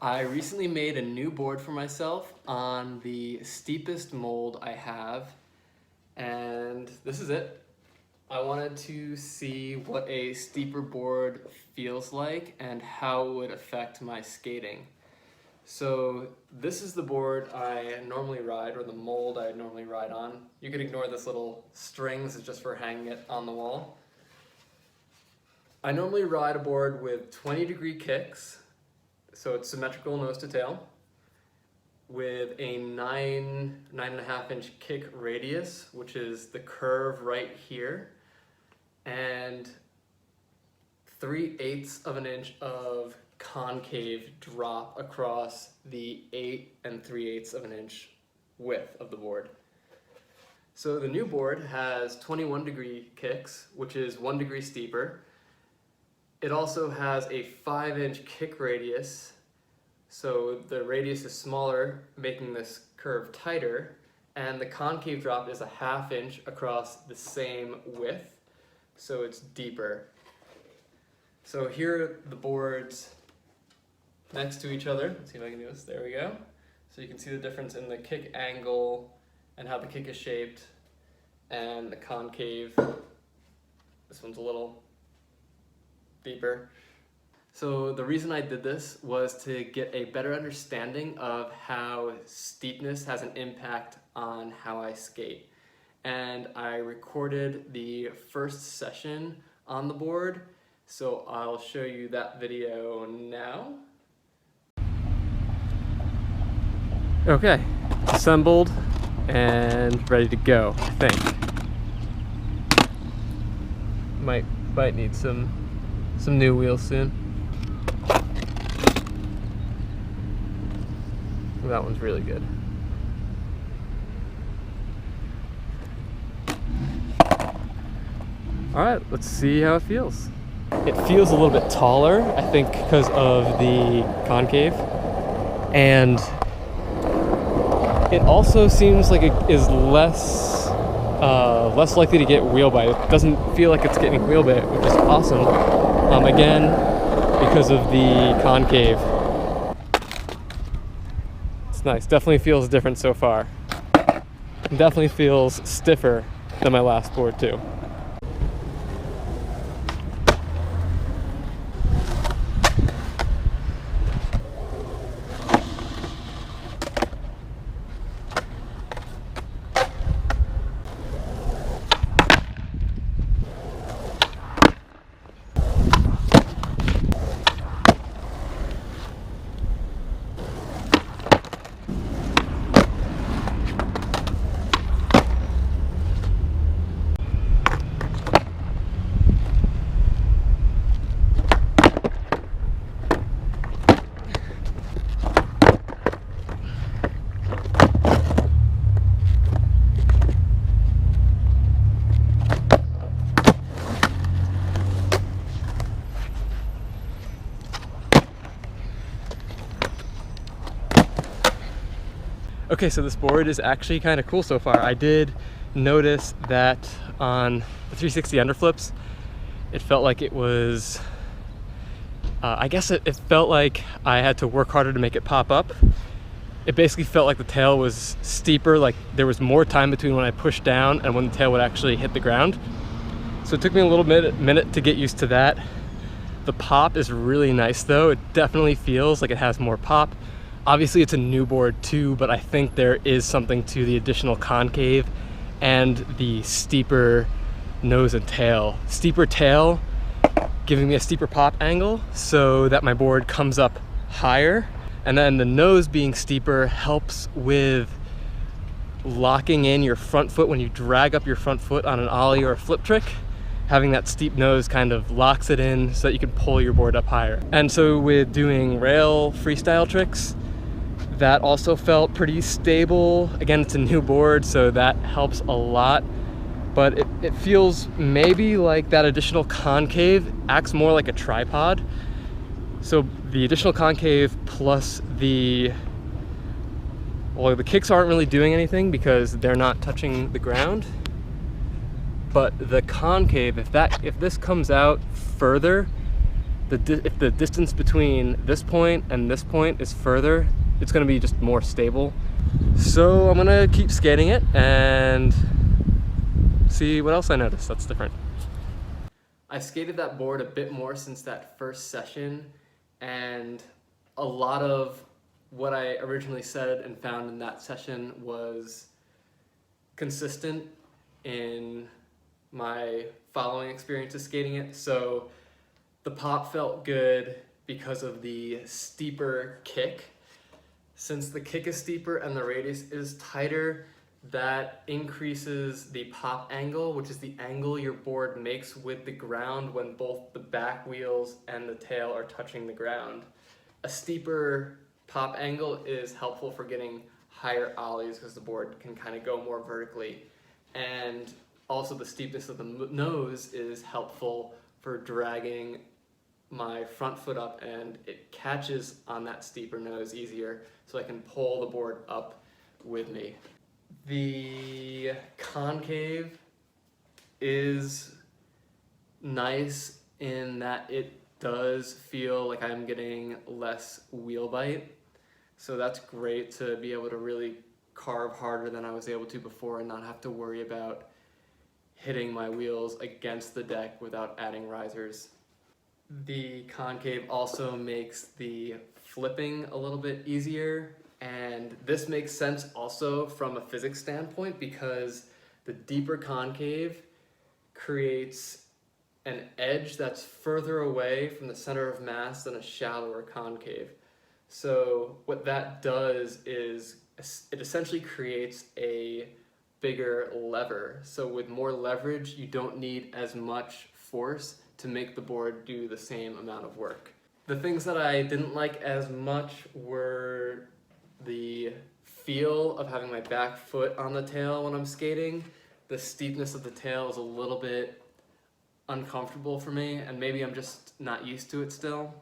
I recently made a new board for myself on the steepest mold I have, and this is it. I wanted to see what a steeper board feels like and how it would affect my skating. So this is the board I normally ride, or the mold I normally ride on. You can ignore this little strings, it's just for hanging it on the wall. I normally ride a board with 20-degree kicks, so it's symmetrical nose to tail, with a 9.5 inch kick radius, which is the curve right here, and 3/8 of an inch of concave drop across the 8 3/8 of an inch width of the board. So the new board has 21-degree kicks, which is 1 degree steeper. It also has a 5-inch kick radius, so the radius is smaller, making this curve tighter, and the concave drop is a 1/2 inch across the same width, so it's deeper. So here are the boards next to each other. Let's see if I can do this. There we go. So you can see the difference in the kick angle and how the kick is shaped, and the concave. This one's a little deeper. So the reason I did this was to get a better understanding of how steepness has an impact on how I skate. And I recorded the first session on the board, so I'll show you that video now. Okay, assembled and ready to go, I think. Might need some new wheels soon. That one's really good. Alright, let's see how it feels. It feels a little bit taller, I think, because of the concave. And it also seems like it is less likely to get wheel bite. It doesn't feel like it's getting wheel bite, which is awesome. Again, because of the concave. It's nice. Definitely feels different so far. Definitely feels stiffer than my last board too. Okay, so this board is actually kind of cool so far. I did notice that on the 360 underflips, it felt like it was, I guess it felt like I had to work harder to make it pop up. It basically felt like the tail was steeper, like there was more time between when I pushed down and when the tail would actually hit the ground. So it took me a little minute to get used to that. The pop is really nice though. It definitely feels like it has more pop. Obviously it's a new board too, but I think there is something to the additional concave and the steeper nose and tail. Steeper tail giving me a steeper pop angle so that my board comes up higher, and then the nose being steeper helps with locking in your front foot when you drag up your front foot on an ollie or a flip trick. Having that steep nose kind of locks it in so that you can pull your board up higher. And so with doing rail freestyle tricks, that also felt pretty stable. Again, it's a new board, so that helps a lot. But it feels maybe like that additional concave acts more like a tripod. So the additional concave plus the kicks aren't really doing anything because they're not touching the ground. But the concave, if this comes out further, if the distance between this point and this point is further, it's going to be just more stable. So I'm going to keep skating it and see what else I notice that's different. I skated that board a bit more since that first session, and a lot of what I originally said and found in that session was consistent in my following experiences skating it. So the pop felt good because of the steeper kick. Since the kick is steeper and the radius is tighter, that increases the pop angle, which is the angle your board makes with the ground when both the back wheels and the tail are touching the ground. A steeper pop angle is helpful for getting higher ollies because the board can kind of go more vertically. And also the steepness of the nose is helpful for dragging my front foot up, and it catches on that steeper nose easier, so I can pull the board up with me. The concave is nice in that it does feel like I'm getting less wheel bite. So that's great to be able to really carve harder than I was able to before and not have to worry about hitting my wheels against the deck without adding risers. The concave also makes the flipping a little bit easier, and this makes sense also from a physics standpoint because the deeper concave creates an edge that's further away from the center of mass than a shallower concave. So what that does is it essentially creates a bigger lever. So with more leverage, you don't need as much force to make the board do the same amount of work. The things that I didn't like as much were the feel of having my back foot on the tail when I'm skating. The steepness of the tail is a little bit uncomfortable for me, and maybe I'm just not used to it still,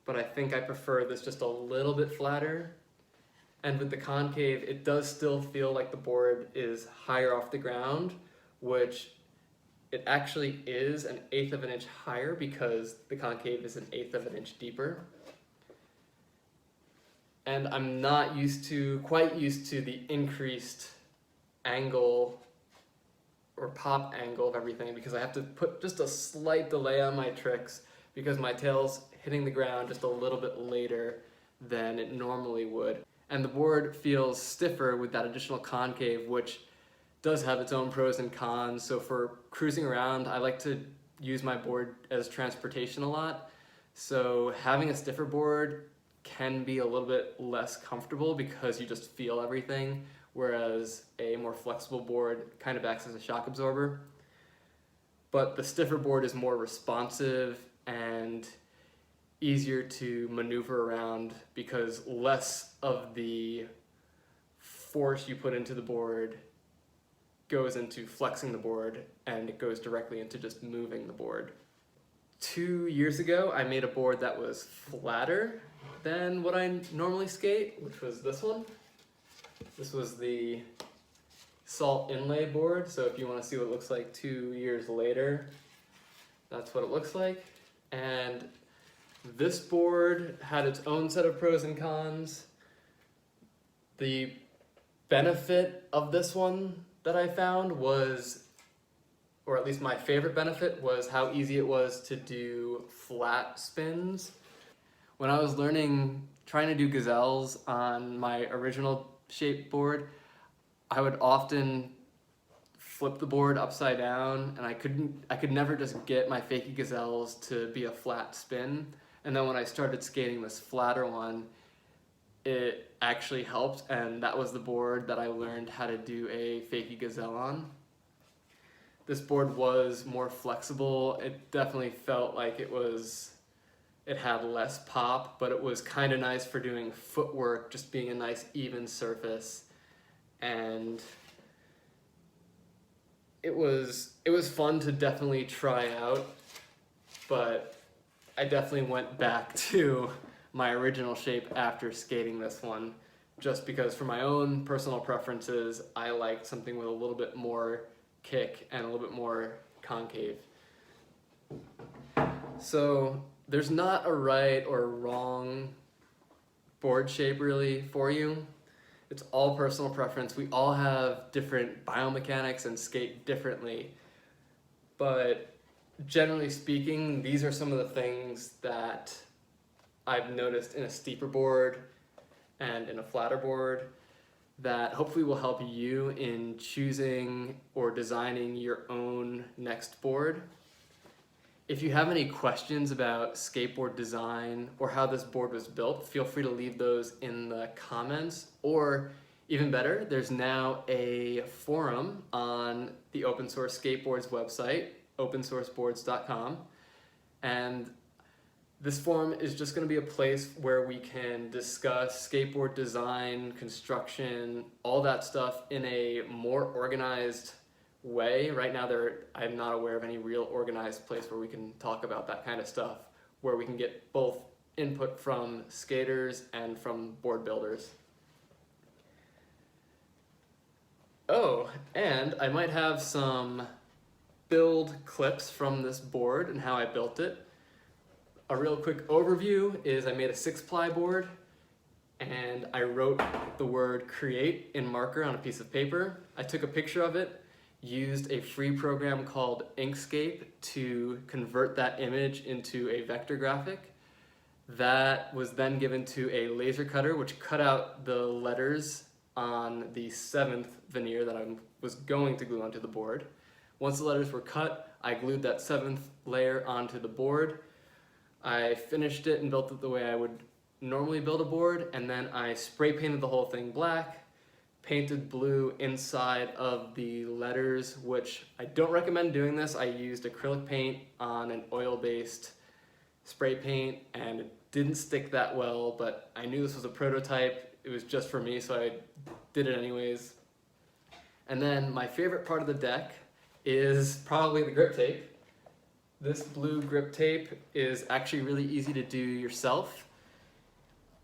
but I think I prefer this just a little bit flatter. And with the concave, it does still feel like the board is higher off the ground, which it actually is 1/8 of an inch higher because the concave is 1/8 of an inch deeper. And I'm not quite used to the increased angle or pop angle of everything because I have to put just a slight delay on my tricks because my tail's hitting the ground just a little bit later than it normally would. And the board feels stiffer with that additional concave, which does have its own pros and cons. So for cruising around, I like to use my board as transportation a lot. So having a stiffer board can be a little bit less comfortable because you just feel everything, whereas a more flexible board kind of acts as a shock absorber. But the stiffer board is more responsive and easier to maneuver around because less of the force you put into the board goes into flexing the board and it goes directly into just moving the board. 2 years ago, I made a board that was flatter than what I normally skate, which was this one. This was the salt inlay board, so if you want to see what it looks like 2 years later, that's what it looks like. And this board had its own set of pros and cons. The benefit of this one that I found was, or at least my favorite benefit, was how easy it was to do flat spins. When I was trying to do gazelles on my original shape board, I would often flip the board upside down, and I could never just get my fakie gazelles to be a flat spin. And then when I started skating this flatter one, it actually helped, and that was the board that I learned how to do a fakie gazelle on. This board was more flexible. It definitely felt like it had less pop, but it was kind of nice for doing footwork, just being a nice even surface. And it was fun to definitely try out, but I definitely went back to my original shape after skating this one, just because for my own personal preferences, I liked something with a little bit more kick and a little bit more concave. So there's not a right or wrong board shape really for you. It's all personal preference. We all have different biomechanics and skate differently. But generally speaking, these are some of the things that I've noticed in a steeper board and in a flatter board that hopefully will help you in choosing or designing your own next board. If you have any questions about skateboard design or how this board was built, feel free to leave those in the comments, or even better, there's now a forum on the Open Source Skateboards website, opensourceboards.com, and this forum is just going to be a place where we can discuss skateboard design, construction, all that stuff in a more organized way. Right now, I'm not aware of any real organized place where we can talk about that kind of stuff, where we can get both input from skaters and from board builders. Oh, and I might have some build clips from this board and how I built it. A real quick overview is I made a 6-ply board and I wrote the word create in marker on a piece of paper. I took a picture of it, used a free program called Inkscape to convert that image into a vector graphic. That was then given to a laser cutter, which cut out the letters on the 7th veneer that I was going to glue onto the board. Once the letters were cut, I glued that 7th layer onto the board. I finished it and built it the way I would normally build a board, and then I spray painted the whole thing black, painted blue inside of the letters, which I don't recommend doing this. I used acrylic paint on an oil-based spray paint, and it didn't stick that well, but I knew this was a prototype. It was just for me, so I did it anyways. And then my favorite part of the deck is probably the grip tape. This blue grip tape is actually really easy to do yourself.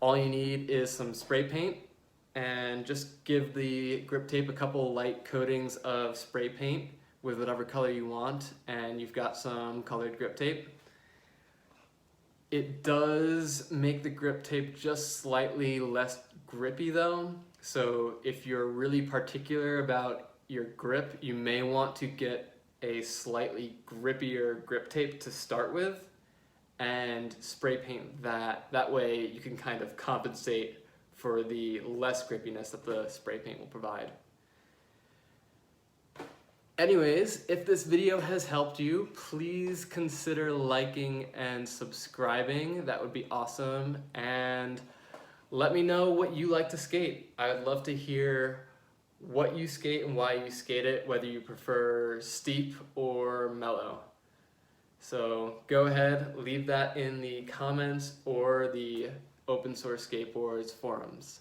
All you need is some spray paint and just give the grip tape a couple light coatings of spray paint with whatever color you want, and you've got some colored grip tape. It does make the grip tape just slightly less grippy though, so if you're really particular about your grip, you may want to get a slightly grippier grip tape to start with and spray paint that. That way you can kind of compensate for the less grippiness that the spray paint will provide. Anyways, if this video has helped you, please consider liking and subscribing. That would be awesome. And let me know what you like to skate. I'd love to hear what you skate and why you skate it, whether you prefer steep or mellow. So go ahead, leave that in the comments or the Open Source Skateboards forums.